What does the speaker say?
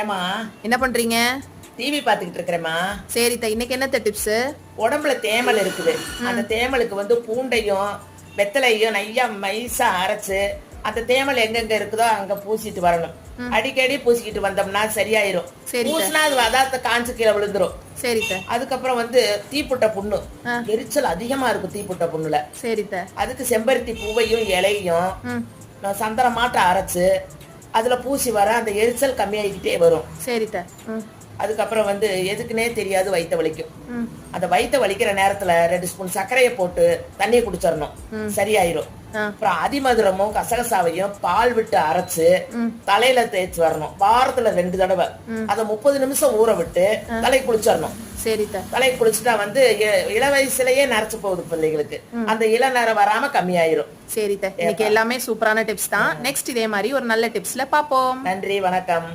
ஏமா என்ன பண்றீங்க? டிவி பாத்துக்கிட்டு இருக்கிறேம்மா. சரி இன்னைக்கு என்னத்த டிப்ஸ்? உடம்புல தேமல் இருக்குது. அந்த தேமலுக்கு வந்து பூண்டையும் வெத்தலையும் நையா மைசா அரைச்சு அந்த தேமல் எங்கெங்க இருக்குதோ அங்க பூசிட்டு வரணும். அடிக்கடி பூசிக்கிட்டு வந்தோம்னா சரியாயிரும். பூசினா அது அதாத்த காஞ்சு கீழே விழுந்துரும். சரித்த. அதுக்கப்புறம் வந்து தீப்புட்ட புண்ணு, எரிச்சல் அதிகமா இருக்கும் தீப்புட்ட புண்ணுல. சரித்த. அதுக்கு செம்பருத்தி பூவையும் இலையும் சந்தனமாட்ட அரைச்சு அதுல பூசி வர அந்த எரிச்சல் கம்மியாகிக்கிட்டே வரும். சரித்த. அதுக்கப்புறம் வந்து எதுக்குன்னே தெரியாது வயிற்ற வலிக்கும். அந்த வயிற்ற வலிக்கிற நேரத்துல 2 ஸ்பூன் சர்க்கரையை போட்டு தண்ணியை குடிச்சிடணும், சரியாயிரும். அப்புறம் அதிமதுரமும் கசகசாவையும் பால் விட்டு அரைச்சு தலையில தேய்ச்சி வரணும். வாரத்துல 2 தடவை அதை 30 நிமிஷம் ஊற விட்டு தலை குளிச்சிடணும். தலை குளிச்சுட்டா வந்து இள வயசுலயே நரைச்சு போகுது பிள்ளைகளுக்கு. அந்த இள நேரம் வராம கம்மியாயிரும். சரித்த. இன்னைக்கு எல்லாமே சூப்பரான டிப்ஸ் தான். நெக்ஸ்ட் இதே மாதிரி ஒரு நல்ல டிப்ஸ்ல பாப்போம். நன்றி, வணக்கம்.